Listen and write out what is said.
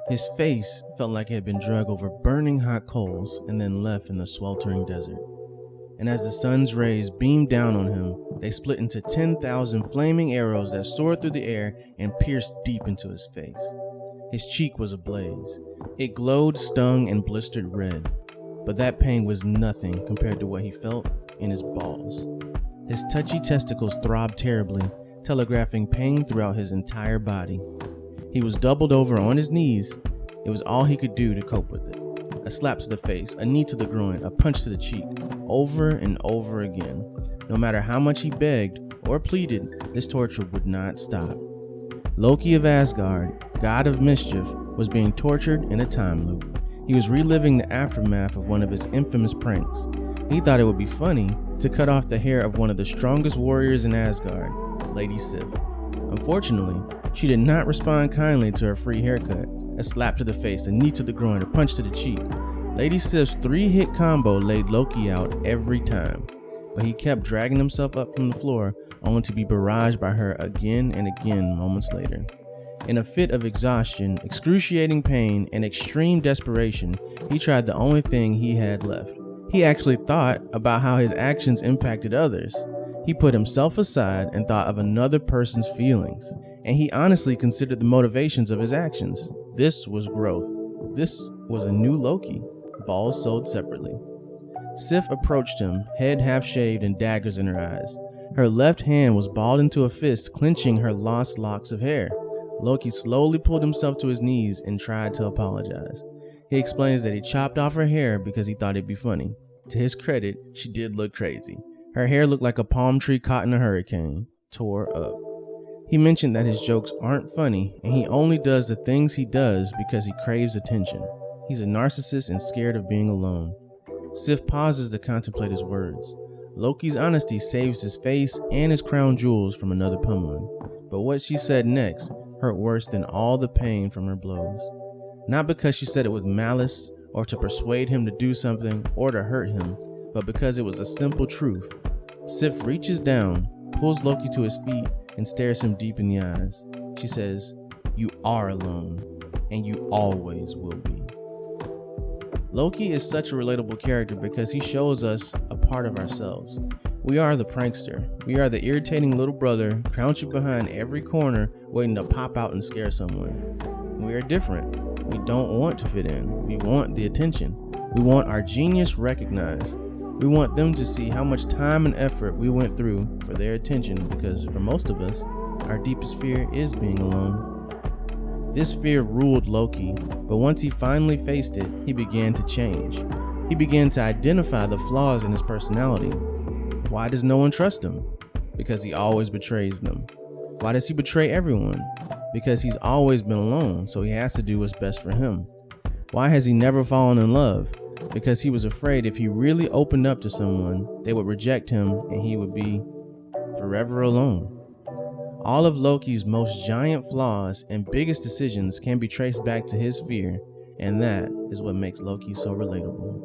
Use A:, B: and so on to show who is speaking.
A: His face felt like it had been dragged over burning hot coals and then left in the sweltering desert. And as the sun's rays beamed down on him, they split into 10,000 flaming arrows that soared through the air and pierced deep into his face. His cheek was ablaze. It glowed, stung, and blistered red, but that pain was nothing compared to what he felt in his balls. His touchy testicles throbbed terribly, telegraphing pain throughout his entire body. He was doubled over on his knees. It was all he could do to cope with it. A slap to the face, a knee to the groin, a punch to the cheek, over and over again. No matter how much he begged or pleaded, this torture would not stop. Loki of Asgard, god of mischief, was being tortured in a time loop. He was reliving the aftermath of one of his infamous pranks. He thought it would be funny to cut off the hair of one of the strongest warriors in Asgard, Lady Sif. Unfortunately, she did not respond kindly to her free haircut. A slap to the face, a knee to the groin, a punch to the cheek. Lady Sif's 3-hit combo laid Loki out every time, but he kept dragging himself up from the floor, only to be barraged by her again and again moments later. In a fit of exhaustion, excruciating pain, and extreme desperation, he tried the only thing he had left. He actually thought about how his actions impacted others. He put himself aside and thought of another person's feelings, and he honestly considered the motivations of his actions. This was growth. This was a new Loki, balls sold separately. Sif approached him, head half shaved and daggers in her eyes. Her left hand was balled into a fist, clenching her lost locks of hair. Loki slowly pulled himself to his knees and tried to apologize. He explains that he chopped off her hair because he thought it'd be funny. To his credit, she did look crazy. Her hair looked like a palm tree caught in a hurricane, tore up. He mentioned that his jokes aren't funny and he only does the things he does because he craves attention. He's a narcissist and scared of being alone. Sif pauses to contemplate his words. Loki's honesty saves his face and his crown jewels from another pummeling, but what she said next hurt worse than all the pain from her blows. Not because she said it with malice or to persuade him to do something or to hurt him, but because it was a simple truth. Sif reaches down, pulls Loki to his feet, and stares him deep in the eyes. She says, "You are alone, and you always will be." Loki is such a relatable character because he shows us a part of ourselves. We are the prankster. We are the irritating little brother crouching behind every corner waiting to pop out and scare someone. We are different. We don't want to fit in. We want the attention. We want our genius recognized. We want them to see how much time and effort we went through for their attention, because for most of us, our deepest fear is being alone. This fear ruled Loki, but once he finally faced it, he began to change. He began to identify the flaws in his personality. Why does no one trust him? Because he always betrays them. Why does he betray everyone? Because he's always been alone, so he has to do what's best for him. Why has he never fallen in love? Because he was afraid if he really opened up to someone, they would reject him and he would be forever alone. All of Loki's most giant flaws and biggest decisions can be traced back to his fear, and that is what makes Loki so relatable.